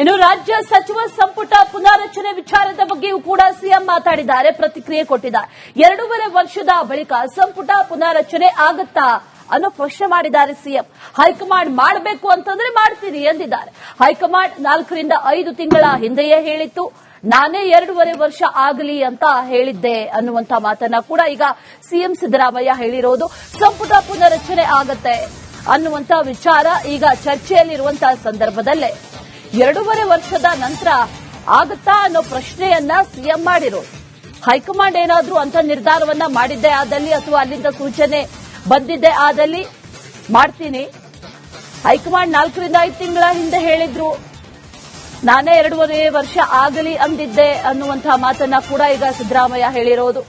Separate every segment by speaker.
Speaker 1: ಇನ್ನು ರಾಜ್ಯ ಸಚಿವ ಸಂಪುಟ ಪುನಾರಚನೆ ವಿಚಾರದ ಬಗ್ಗೆಯೂ ಕೂಡ ಸಿಎಂ ಮಾತಾಡಿದ್ದಾರೆ, ಪ್ರತಿಕ್ರಿಯೆ ಕೊಟ್ಟಿದ್ದಾರೆ. 2.5 ವರ್ಷದ ಬಳಿಕ ಸಂಪುಟ ಪುನಾರಚನೆ ಆಗುತ್ತಾ ಅನ್ನೋ ಪ್ರಶ್ನೆ ಮಾಡಿದ್ದಾರೆ ಸಿಎಂ. ಹೈಕಮಾಂಡ್ ಮಾಡಬೇಕು ಅಂತಂದ್ರೆ ಮಾಡ್ತೀನಿ ಎಂದಿದ್ದಾರೆ. ಹೈಕಮಾಂಡ್ 4 ರಿಂದ 5 ತಿಂಗಳ ಹಿಂದೆಯೇ ಹೇಳಿತ್ತು, ನಾನೇ 2.5 ವರ್ಷ ಆಗಲಿ ಅಂತ ಹೇಳಿದ್ದೆ ಅನ್ನುವಂತ ಮಾತನ್ನ ಕೂಡ ಈಗ ಸಿಎಂ ಸಿದ್ದರಾಮಯ್ಯ ಹೇಳಿರೋದು. ಸಂಪುಟ ಪುನರಚನೆ ಆಗತ್ತೆ ಅನ್ನುವಂತ ವಿಚಾರ ಈಗ ಚರ್ಚೆಯಲ್ಲಿರುವಂತಹ ಸಂದರ್ಭದಲ್ಲೇ 2.5 ವರ್ಷದ ನಂತರ ಆಗುತ್ತಾ ಅನ್ನೋ ಪ್ರಶ್ನೆಯನ್ನ ಸಿಎಂ ಮಾಡಿರೋದು. ಹೈಕಮಾಂಡ್ ಏನಾದ್ರೂ ಅಂತ ನಿರ್ಧಾರವನ್ನ ಮಾಡಿದ್ದೇ ಆದಲ್ಲಿ ಅಥವಾ ಅಲ್ಲಿಂದ ಸೂಚನೆ ಬಂದಿದ್ದೇ ಆದಲ್ಲಿ ಮಾಡ್ತೀನಿ. ಹೈಕಮಾಂಡ್ 4 ರಿಂದ 5 ತಿಂಗಳ ಹಿಂದೆ ಹೇಳಿದ್ರು, ನಾನೇ 2.5 ವರ್ಷ ಆಗಲಿ ಅಂದಿದ್ದೆ ಅನ್ನುವಂತಹ ಮಾತನ್ನ ಕೂಡ ಈಗ ಸಿದ್ದರಾಮಯ್ಯ ಹೇಳಿರೋದು.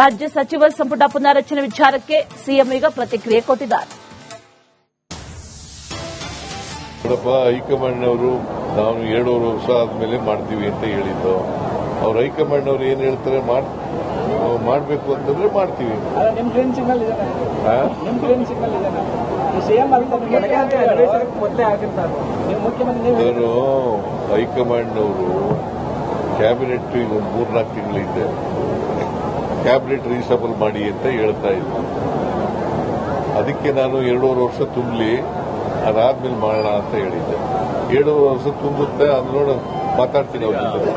Speaker 1: ರಾಜ್ಯ ಸಚಿವ ಸಂಪುಟ ಪುನಾರಚನೆ ವಿಚಾರಕ್ಕೆ ಸಿಎಂ ಈಗ ಪ್ರತಿಕ್ರಿಯೆ ಕೊಟ್ಟಿದ್ದಾರೆ.
Speaker 2: ಹೈಕಮಾಂಡ್ ಅವರು ನಾವು 2.5 ವರ್ಷ ಆದ್ಮೇಲೆ ಮಾಡ್ತೀವಿ ಅಂತ ಹೇಳಿದ್ದು. ಅವ್ರ ಹೈಕಮಾಂಡ್ ಅವರು ಏನ್ ಹೇಳ್ತಾರೆ ಮಾಡಬೇಕು ಅಂತಂದ್ರೆ ಮಾಡ್ತೀವಿ. ಅವರು ಹೈಕಮಾಂಡ್ ಅವರು ಕ್ಯಾಬಿನೆಟ್ ಈಗ 3-4 ತಿಂಗಳಿಂದ ಕ್ಯಾಬಿನೆಟ್ ರೀಸಬಲ್ ಮಾಡಿ ಅಂತ ಹೇಳ್ತಾ ಇದ್ರು. ಅದಕ್ಕೆ ನಾನು 2.5 ವರ್ಷ ತುಂಬಲಿ, ಅದಾದ್ಮೇಲೆ ಮಾಡೋಣ ಅಂತ ಹೇಳಿದ್ದೆ. 2.5 ವರ್ಷ ತುಂಬುತ್ತೆ, ಅದು ನೋಡ ಮಾತಾಡ್ತೀನಿ ಅವ್ರ ಜೊತೆ.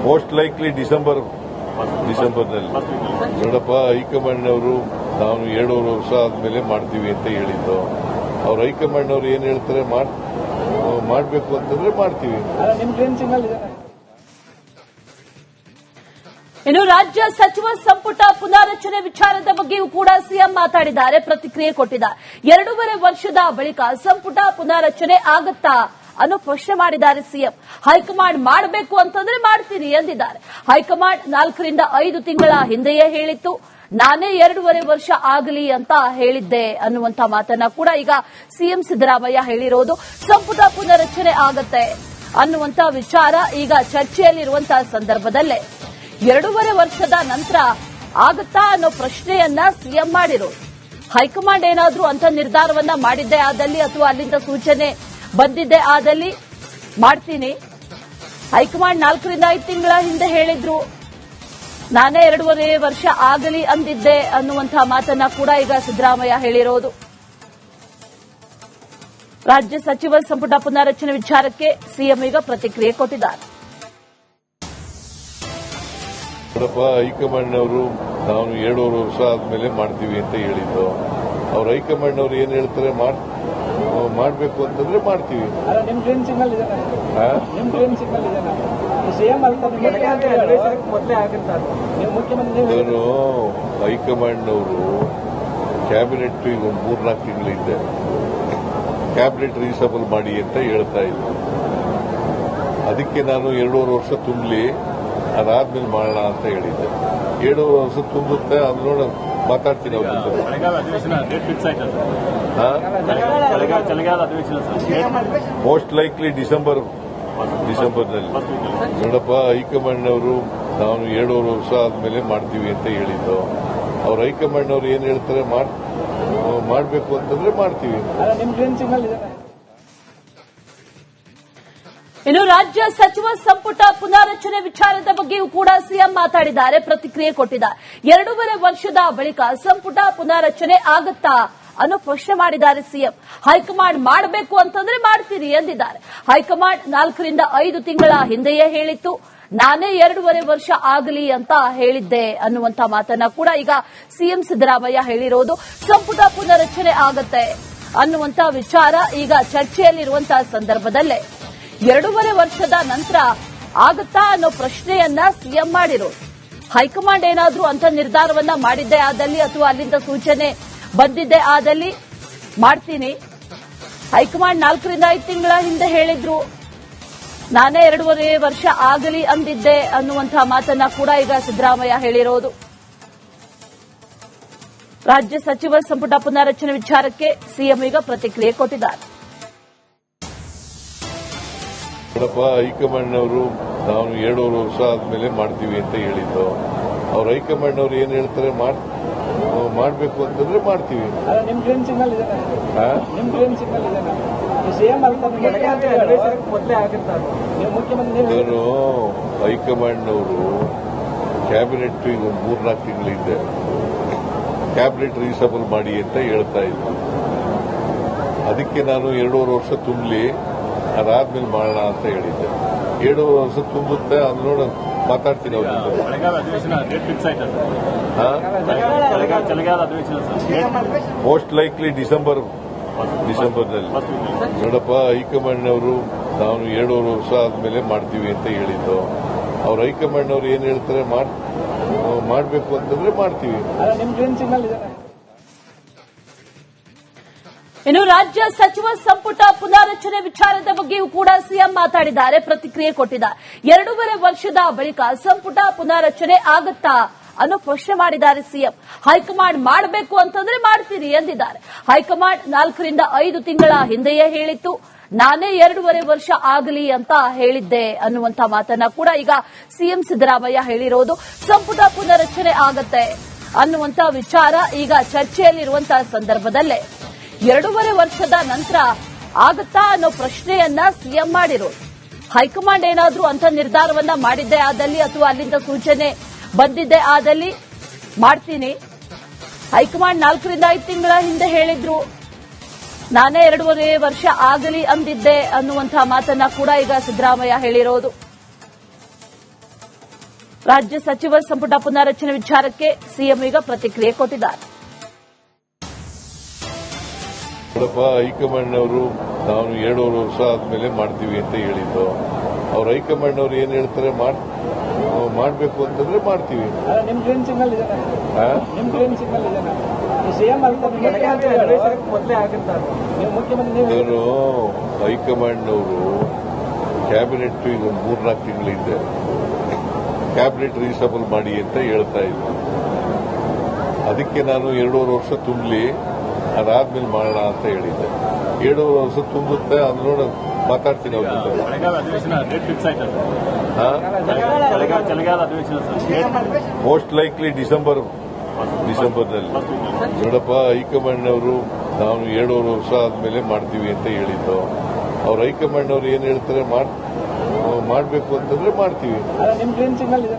Speaker 2: ಮೋಸ್ಟ್ ಲೈಕ್ಲಿ ಡಿಸೆಂಬರ್ನಲ್ಲಿ ನೋಡಪ್ಪ. ಹೈಕಮಾಂಡ್ ಅವರು ನಾವು 2.5 ವರ್ಷ ಆದ್ಮೇಲೆ ಮಾಡ್ತೀವಿ ಅಂತ ಹೇಳಿದ್ದು. ಅವ್ರ ಹೈಕಮಾಂಡ್ ಅವರು ಏನ್ ಹೇಳ್ತಾರೆ ಮಾಡಬೇಕು ಅಂತಂದ್ರೆ ಮಾಡ್ತೀವಿ.
Speaker 1: ಇನ್ನು ರಾಜ್ಯ ಸಚಿವ ಸಂಪುಟ ಪುನಾರಚನೆ ವಿಚಾರದ ಬಗ್ಗೆಯೂ ಕೂಡ ಸಿಎಂ ಮಾತಾಡಿದ್ದಾರೆ, ಪ್ರತಿಕ್ರಿಯೆ ಕೊಟ್ಟಿದ್ದಾರೆ. 2.5 ವರ್ಷದ ಬಳಿಕ ಸಂಪುಟ ಪುನಾರಚನೆ ಆಗುತ್ತಾ ಅನ್ನೋ ಪ್ರಶ್ನೆ ಮಾಡಿದ್ದಾರೆ ಸಿಎಂ. ಹೈಕಮಾಂಡ್ ಮಾಡಬೇಕು ಅಂತಂದ್ರೆ ಮಾಡ್ತೀನಿ ಎಂದಿದ್ದಾರೆ. ಹೈಕಮಾಂಡ್ 4 ರಿಂದ 5 ತಿಂಗಳ ಹಿಂದೆಯೇ ಹೇಳಿತ್ತು, ನಾನೇ 2.5 ವರ್ಷ ಆಗಲಿ ಅಂತ ಹೇಳಿದ್ದೆ ಅನ್ನುವಂತ ಮಾತನ್ನ ಕೂಡ ಈಗ ಸಿಎಂ ಸಿದ್ದರಾಮಯ್ಯ ಹೇಳಿರೋದು. ಸಂಪುಟ ಪುನರಚನೆ ಆಗತ್ತೆ ಅನ್ನುವಂತ ವಿಚಾರ ಈಗ ಚರ್ಚೆಯಲ್ಲಿರುವಂತಹ ಸಂದರ್ಭದಲ್ಲೇ 2.5 ವರ್ಷದ ನಂತರ ಆಗುತ್ತಾ ಅನ್ನೋ ಪ್ರಶ್ನೆಯನ್ನ ಸಿಎಂ ಮಾಡಿರೋದು. ಹೈಕಮಾಂಡ್ ಏನಾದ್ರೂ ಅಂತ ನಿರ್ಧಾರವನ್ನ ಮಾಡಿದ್ದೇ ಆದಲ್ಲಿ ಅಥವಾ ಅಲ್ಲಿಂದ ಸೂಚನೆ ಬಂದಿದ್ದೇ ಆದಲ್ಲಿ ಮಾಡ್ತೀನಿ. ಹೈಕಮಾಂಡ್ 4 ರಿಂದ 5 ತಿಂಗಳ ಹಿಂದೆ ಹೇಳಿದ್ರು, ನಾನೇ 2.5 ವರ್ಷ ಆಗಲಿ ಅಂದಿದ್ದೆ ಅನ್ನುವಂತಹ ಮಾತನ್ನ ಕೂಡ ಈಗ ಸಿದ್ದರಾಮಯ್ಯ ಹೇಳಿರೋದು. ರಾಜ್ಯ ಸಚಿವ ಸಂಪುಟ ಪುನಾರಚನೆ ವಿಚಾರಕ್ಕೆ ಸಿಎಂ ಈಗ ಪ್ರತಿಕ್ರಿಯೆ ಕೊಟ್ಟಿದ್ದಾರೆ.
Speaker 2: ಹೈಕಮಾಂಡ್ ಅವರು ನಾವು 2.5 ವರ್ಷ ಆದ್ಮೇಲೆ ಮಾಡ್ತೀವಿ ಅಂತ ಹೇಳಿದ್ದು. ಅವ್ರ ಹೈಕಮಾಂಡ್ ಅವರು ಏನ್ ಹೇಳ್ತಾರೆ ಮಾಡಬೇಕು ಅಂತಂದ್ರೆ ಮಾಡ್ತೀವಿ. ಅವರು ಹೈಕಮಾಂಡ್ ಅವರು ಕ್ಯಾಬಿನೆಟ್ ಈಗ 3-4 ತಿಂಗಳಿಂದ ಕ್ಯಾಬಿನೆಟ್ ರೀಸಬಲ್ ಮಾಡಿ ಅಂತ ಹೇಳ್ತಾ ಇದ್ರು. ಅದಕ್ಕೆ ನಾನು 2.5 ವರ್ಷ ತುಂಬಲಿ, ಅದಾದ್ಮೇಲೆ ಮಾಡೋಣ ಅಂತ ಹೇಳಿದ್ದೆ. 2.5 ವರ್ಷ ತುಂಬುತ್ತೆ, ಅದು ನೋಡ ಮಾತಾಡ್ತೀನಿ ಅವ್ರ ಜೊತೆ. ಮೋಸ್ಟ್ ಲೈಕ್ಲಿ ಡಿಸೆಂಬರ್ನಲ್ಲಿ ನೋಡಪ್ಪ. ಹೈಕಮಾಂಡ್ ಅವರು ನಾವು 2.5 ವರ್ಷ ಆದ್ಮೇಲೆ ಮಾಡ್ತೀವಿ ಅಂತ ಹೇಳಿದ್ದು. ಅವ್ರ ಹೈಕಮಾಂಡ್ ಅವರು ಏನ್ ಹೇಳ್ತಾರೆ ಮಾಡಬೇಕು ಅಂತಂದ್ರೆ ಮಾಡ್ತೀವಿ.
Speaker 1: ಇನ್ನು ರಾಜ್ಯ ಸಚಿವ ಸಂಪುಟ ಪುನಾರಚನೆ ವಿಚಾರದ ಬಗ್ಗೆಯೂ ಕೂಡ ಸಿಎಂ ಮಾತಾಡಿದ್ದಾರೆ, ಪ್ರತಿಕ್ರಿಯೆ ಕೊಟ್ಟಿದ್ದಾರೆ. 2.5 ವರ್ಷದ ಬಳಿಕ ಸಂಪುಟ ಪುನಾರಚನೆ ಆಗುತ್ತಾ ಅನ್ನೋ ಪ್ರಶ್ನೆ ಮಾಡಿದ್ದಾರೆ ಸಿಎಂ. ಹೈಕಮಾಂಡ್ ಮಾಡಬೇಕು ಅಂತಂದ್ರೆ ಮಾಡ್ತೀನಿ ಎಂದಿದ್ದಾರೆ. ಹೈಕಮಾಂಡ್ 4 ರಿಂದ 5 ತಿಂಗಳ ಹಿಂದೆಯೇ ಹೇಳಿತ್ತು, ನಾನೇ 2.5 ವರ್ಷ ಆಗಲಿ ಅಂತ ಹೇಳಿದ್ದೆ ಅನ್ನುವಂತ ಮಾತನ್ನ ಕೂಡ ಈಗ ಸಿಎಂ ಸಿದ್ದರಾಮಯ್ಯ ಹೇಳಿರೋದು. ಸಂಪುಟ ಪುನರಚನೆ ಆಗತ್ತೆ ಅನ್ನುವಂತ ವಿಚಾರ ಈಗ ಚರ್ಚೆಯಲ್ಲಿರುವಂತಹ ಸಂದರ್ಭದಲ್ಲೇ 2.5 ವರ್ಷದ ನಂತರ ಆಗುತ್ತಾ ಅನ್ನೋ ಪ್ರಶ್ನೆಯನ್ನ ಸಿಎಂ ಮಾಡಿರೋದು. ಹೈಕಮಾಂಡ್ ಏನಾದ್ರೂ ಅಂತ ನಿರ್ಧಾರವನ್ನ ಮಾಡಿದ್ದೇ ಆದಲ್ಲಿ ಅಥವಾ ಅಲ್ಲಿಂದ ಸೂಚನೆ ಬಂದಿದ್ದೇ ಆದಲ್ಲಿ ಮಾಡ್ತೀನಿ. ಹೈಕಮಾಂಡ್ 4 ರಿಂದ 5 ತಿಂಗಳ ಹಿಂದೆ ಹೇಳಿದ್ರು, ನಾನೇ 2.5 ವರ್ಷ ಆಗಲಿ ಅಂದಿದ್ದೆ ಅನ್ನುವಂತಹ ಮಾತನ್ನ ಕೂಡ ಈಗ ಸಿದ್ದರಾಮಯ್ಯ ಹೇಳಿರೋದು. ರಾಜ್ಯ ಸಚಿವ ಸಂಪುಟ ಪುನಾರಚನೆ ವಿಚಾರಕ್ಕೆ ಸಿಎಂ ಈಗ ಪ್ರತಿಕ್ರಿಯೆ ಕೊಟ್ಟಿದ್ದಾರೆ.
Speaker 2: ಹೈಕಮಾಂಡ್ ಅವರು ನಾವು 2.5 ವರ್ಷ ಆದ್ಮೇಲೆ ಮಾಡ್ತೀವಿ ಅಂತ ಹೇಳಿದ್ದು. ಅವ್ರ ಹೈಕಮಾಂಡ್ ಅವರು ಏನ್ ಹೇಳ್ತಾರೆ ಮಾಡಬೇಕು ಅಂತಂದ್ರೆ ಮಾಡ್ತೀವಿ.
Speaker 3: ನಿಮ್ ಗ್ರೀನ್ ಸಿಗ್ನಲ್ ಇದೆ, ನಿಮ್ ಗ್ರೀನ್ ಸಿಗ್ನಲ್ ಇದೆ. ಸಿಎಂ ಮೊದಲೇ ಆಗಿರ್ತಾರೆ. ನೀವು ಮುಖ್ಯಮಂತ್ರಿ
Speaker 2: ಇವರು ಹೈಕಮಾಂಡ್ನವರು ಕ್ಯಾಬಿನೆಟ್ ಈಗ 3-4 ತಿಂಗಳಿಂದ ಕ್ಯಾಬಿನೆಟ್ ರೀಸಬಲ್ ಮಾಡಿ ಅಂತ ಹೇಳ್ತಾ ಇದ್ರು. ಅದಕ್ಕೆ ನಾನು 2.5 ವರ್ಷ ತುಂಬಲಿ, ಅದಾದ್ಮೇಲೆ ಮಾಡೋಣ ಅಂತ ಹೇಳಿದ್ದೆ. 2.5 ವರ್ಷ ತುಂಬುತ್ತೆ, ಅದು ನೋಡ ಮಾತಾಡ್ತೀನಿ ಅವ್ರ ಮೋಸ್ಟ್ ಲೈಕ್ಲಿ ಡಿಸೆಂಬರ್ನಲ್ಲಿ ನೋಡಪ್ಪ. ಹೈಕಮಾಂಡ್ನವರು ನಾವು 2.5 ವರ್ಷ ಆದ್ಮೇಲೆ ಮಾಡ್ತೀವಿ ಅಂತ ಹೇಳಿದ್ದು. ಅವ್ರ ಹೈಕಮಾಂಡ್ನವ್ರು ಏನ್ ಹೇಳ್ತಾರೆ ಮಾಡಬೇಕು ಅಂತಂದ್ರೆ ಮಾಡ್ತೀವಿ.
Speaker 3: ನಿಮ್ ಗ್ರೀನ್ ಸಿಗ್ನಲ್ ಇದೆ.
Speaker 1: ಇನ್ನು ರಾಜ್ಯ ಸಚಿವ ಸಂಪುಟ ಪುನಾರಚನೆ ವಿಚಾರದ ಬಗ್ಗೆಯೂ ಕೂಡ ಸಿಎಂ ಮಾತಾಡಿದ್ದಾರೆ, ಪ್ರತಿಕ್ರಿಯೆ ಕೊಟ್ಟಿದ್ದಾರೆ. 2.5 ವರ್ಷದ ಬಳಿಕ ಸಂಪುಟ ಪುನಾರಚನೆ ಆಗುತ್ತಾ ಅನ್ನೋ ಪ್ರಶ್ನೆ ಮಾಡಿದ್ದಾರೆ ಸಿಎಂ. ಹೈಕಮಾಂಡ್ ಮಾಡಬೇಕು ಅಂತಂದ್ರೆ ಮಾಡ್ತೀರಿ ಎಂದಿದ್ದಾರೆ. ಹೈಕಮಾಂಡ್ 4-5 ತಿಂಗಳ ಹಿಂದೆಯೇ ಹೇಳಿತ್ತು, ನಾನೇ 2.5 ವರ್ಷ ಆಗಲಿ ಅಂತ ಹೇಳಿದ್ದೆ ಅನ್ನುವಂತ ಮಾತನ್ನ ಕೂಡ ಈಗ ಸಿಎಂ ಸಿದ್ದರಾಮಯ್ಯ ಹೇಳಿರೋದು. ಸಂಪುಟ ಪುನರಚನೆ ಆಗತ್ತೆ ಅನ್ನುವಂತ ವಿಚಾರ ಈಗ ಚರ್ಚೆಯಲ್ಲಿರುವಂತಹ ಸಂದರ್ಭದಲ್ಲೇ 2.5 ವರ್ಷದ ನಂತರ ಆಗುತ್ತಾ ಅನ್ನೋ ಪ್ರಶ್ನೆಯನ್ನ ಸಿಎಂ ಮಾಡಿರೋದು. ಹೈಕಮಾಂಡ್ ಏನಾದ್ರೂ ಅಂತ ನಿರ್ಧಾರವನ್ನ ಮಾಡಿದ್ದೇ ಆದಲ್ಲಿ ಅಥವಾ ಅಲ್ಲಿಂದ ಸೂಚನೆ ಬಂದಿದ್ದೇ ಆದಲ್ಲಿ ಮಾಡ್ತೀನಿ. ಹೈಕಮಾಂಡ್ 4-5 ತಿಂಗಳ ಹಿಂದೆ ಹೇಳಿದ್ರು, ನಾನೇ 2.5 ವರ್ಷ ಆಗಲಿ ಅಂದಿದ್ದೆ ಅನ್ನುವಂತಹ ಮಾತನ್ನ ಕೂಡ ಈಗ ಸಿದ್ದರಾಮಯ್ಯ ಹೇಳಿರೋದು. ರಾಜ್ಯ ಸಚಿವ ಸಂಪುಟ ಪುನಾರಚನೆ ವಿಚಾರಕ್ಕೆ ಸಿಎಂ ಈಗ ಪ್ರತಿಕ್ರಿಯೆ ಕೊಟ್ಟಿದ್ದಾರೆ.
Speaker 2: ನೋಡಪ್ಪ, ಹೈಕಮಾಂಡ್ನವರು ನಾವು 2.5 ವರ್ಷ ಆದ್ಮೇಲೆ ಮಾಡ್ತೀವಿ ಅಂತ ಹೇಳಿದ್ದು. ಅವ್ರ ಹೈಕಮಾಂಡ್ನವ್ರು ಏನ್ ಹೇಳ್ತಾರೆ ಮಾಡಬೇಕು ಅಂತಂದ್ರೆ ಮಾಡ್ತೀವಿ.
Speaker 3: ನಿಮ್ ಗ್ರೀನ್ ಸಿಗ್ನಲ್ ಇದೆ, ನಿಮ್ ಗ್ರೀನ್ ಸಿಗ್ನಲ್ ಇದೆ. ಸಿಎಂ ಮೊದಲೇ ಆಗಿರ್ತಾರೆ. ನೀವು ಮುಖ್ಯಮಂತ್ರಿ
Speaker 2: ಇವರು ಹೈಕಮಾಂಡ್ನವರು ಕ್ಯಾಬಿನೆಟ್ ಈಗ 3-4 ತಿಂಗಳಿಂದ ಕ್ಯಾಬಿನೆಟ್ ರೀಸಬಲ್ ಮಾಡಿ ಅಂತ ಹೇಳ್ತಾ ಇದ್ರು. ಅದಕ್ಕೆ ನಾನು 2.5 ವರ್ಷ ತುಂಬಲಿ, ಅದಾದ್ಮೇಲೆ ಮಾಡೋಣ ಅಂತ ಹೇಳಿದ್ದೆ. 2.5 ವರ್ಷ ತುಂಬುತ್ತೆ, ಅದು ನೋಡ ಮಾತಾಡ್ತೀನಿ ಅವ್ರ ಮೋಸ್ಟ್ ಲೈಕ್ಲಿ ಡಿಸೆಂಬರ್ನಲ್ಲಿ ನೋಡಪ್ಪ. ಹೈಕಮಾಂಡ್ನವರು ನಾವು 2.5 ವರ್ಷ ಆದ್ಮೇಲೆ ಮಾಡ್ತೀವಿ ಅಂತ ಹೇಳಿದ್ದು. ಅವ್ರ ಹೈಕಮಾಂಡ್ನವ್ರು ಏನ್ ಹೇಳ್ತಾರೆ ಮಾಡಬೇಕು ಅಂತಂದ್ರೆ ಮಾಡ್ತೀವಿ.
Speaker 3: ನಿಮ್ ಗ್ರೀನ್ ಸಿಗ್ನಲ್ ಇದೆ.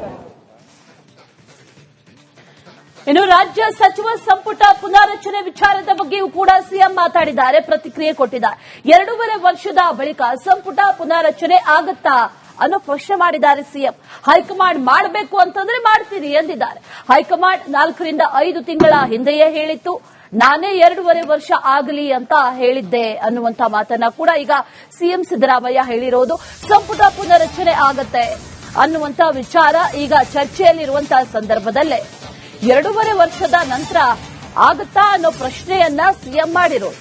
Speaker 1: ಇನ್ನು ರಾಜ್ಯ ಸಚಿವ ಸಂಪುಟ ಪುನಾರಚನೆ ವಿಚಾರದ ಬಗ್ಗೆಯೂ ಕೂಡ ಸಿಎಂ ಮಾತಾಡಿದ್ದಾರೆ, ಪ್ರತಿಕ್ರಿಯೆ ಕೊಟ್ಟಿದ್ದಾರೆ. 2.5 ವರ್ಷದ ಬಳಿಕ ಸಂಪುಟ ಪುನಾರಚನೆ ಆಗುತ್ತಾ ಅನ್ನೋ ಪ್ರಶ್ನೆ ಮಾಡಿದ್ದಾರೆ ಸಿಎಂ. ಹೈಕಮಾಂಡ್ ಮಾಡಬೇಕು ಅಂತಂದ್ರೆ ಮಾಡ್ತೀರಿ ಎಂದಿದ್ದಾರೆ. ಹೈಕಮಾಂಡ್ 4-5 ತಿಂಗಳ ಹಿಂದೆಯೇ ಹೇಳಿತ್ತು, ನಾನೇ 2.5 ವರ್ಷ ಆಗಲಿ ಅಂತ ಹೇಳಿದ್ದೆ ಅನ್ನುವಂತ ಮಾತನ್ನ ಕೂಡ ಈಗ ಸಿಎಂ ಸಿದ್ದರಾಮಯ್ಯ ಹೇಳಿರೋದು. ಸಂಪುಟ ಪುನರಚನೆ ಆಗತ್ತೆ ಅನ್ನುವಂತ ವಿಚಾರ ಈಗ ಚರ್ಚೆಯಲ್ಲಿರುವಂತಹ ಸಂದರ್ಭದಲ್ಲೇ 2.5 ವರ್ಷದ ನಂತರ ಆಗುತ್ತಾ ಅನ್ನೋ ಪ್ರಶ್ನೆಯನ್ನ ಸಿಎಂ ಮಾಡಿರೋದು.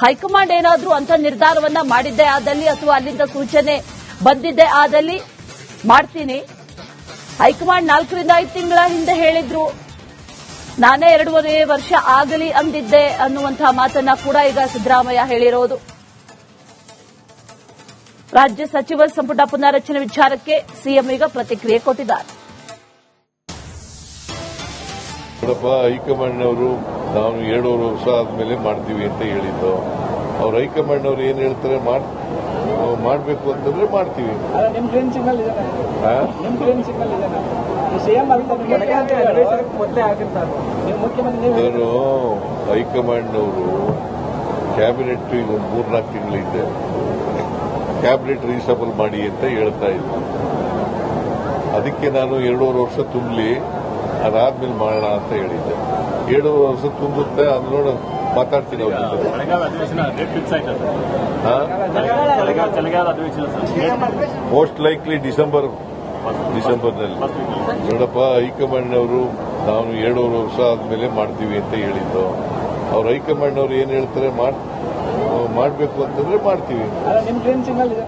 Speaker 1: ಹೈಕಮಾಂಡ್ ಏನಾದ್ರೂ ಅಂತ ನಿರ್ಧಾರವನ್ನ ಮಾಡಿದ್ದೇ ಆದಲ್ಲಿ ಅಥವಾ ಅಲ್ಲಿಂದ ಸೂಚನೆ ಬಂದಿದ್ದೇ ಆದಲ್ಲಿ ಮಾಡ್ತೀನಿ. ಹೈಕಮಾಂಡ್ 4-5 ತಿಂಗಳ ಹಿಂದೆ ಹೇಳಿದ್ರು, ನಾನೇ 2.5 ವರ್ಷ ಆಗಲಿ ಅಂದಿದ್ದೆ ಅನ್ನುವಂತಹ ಮಾತನ್ನ ಕೂಡ ಈಗ ಸಿದ್ದರಾಮಯ್ಯ ಹೇಳಿರೋದು. ರಾಜ್ಯ ಸಚಿವ ಸಂಪುಟ ಪುನಾರಚನೆ ವಿಚಾರಕ್ಕೆ ಸಿಎಂ ಈಗ ಪ್ರತಿಕ್ರಿಯೆ ಕೊಟ್ಟಿದ್ದಾರೆ.
Speaker 2: ನೋಡಪ್ಪ, ಹೈಕಮಾಂಡ್ನವರು ನಾವು 2.5 ವರ್ಷ ಆದ್ಮೇಲೆ ಮಾಡ್ತೀವಿ ಅಂತ ಹೇಳಿದ್ದು. ಅವ್ರ ಹೈಕಮಾಂಡ್ನವ್ರು ಏನ್ ಹೇಳ್ತಾರೆ ಮಾಡಬೇಕು ಅಂತಂದ್ರೆ ಮಾಡ್ತೀವಿ.
Speaker 3: ನಿಮ್ ಗ್ರೀನ್ ಸಿಗ್ನಲ್ ಇದೆ, ನಿಮ್ ಗ್ರೀನ್ ಸಿಗ್ನಲ್ ಇದೆ. ಸಿಎಂ ಮೊದಲೇ ಆಗಿರ್ತಾರೆ. ನೀವು ಮುಖ್ಯಮಂತ್ರಿ
Speaker 2: ಇವರು ಹೈಕಮಾಂಡ್ನವರು ಕ್ಯಾಬಿನೆಟ್ ಈಗ 3-4 ತಿಂಗಳಿಂದ ಕ್ಯಾಬಿನೆಟ್ ರೀಸಬಲ್ ಮಾಡಿ ಅಂತ ಹೇಳ್ತಾ ಇದ್ರು. ಅದಕ್ಕೆ ನಾನು 2.5 ವರ್ಷ ತುಂಬಲಿ, ಅದಾದ್ಮೇಲೆ ಮಾಡೋಣ ಅಂತ ಹೇಳಿದ್ದೆ. 2.5 ವರ್ಷ ತುಂಬುತ್ತೆ, ಅದು ನೋಡ ಮಾತಾಡ್ತೀನಿ ಅವ್ರ ಮೋಸ್ಟ್ ಲೈಕ್ಲಿ ಡಿಸೆಂಬರ್ನಲ್ಲಿ ನೋಡಪ್ಪ. ಹೈಕಮಾಂಡ್ನವರು ನಾವು 2.5 ವರ್ಷ ಆದ್ಮೇಲೆ ಮಾಡ್ತೀವಿ ಅಂತ ಹೇಳಿದ್ದು. ಅವ್ರ ಹೈಕಮಾಂಡ್ನವ್ರು ಏನ್ ಹೇಳ್ತಾರೆ ಮಾಡಬೇಕು ಅಂತಂದ್ರೆ ಮಾಡ್ತೀವಿ.
Speaker 3: ನಿಮ್ ಗ್ರೀನ್ ಸಿಗ್ನಲ್ ಇದೆ.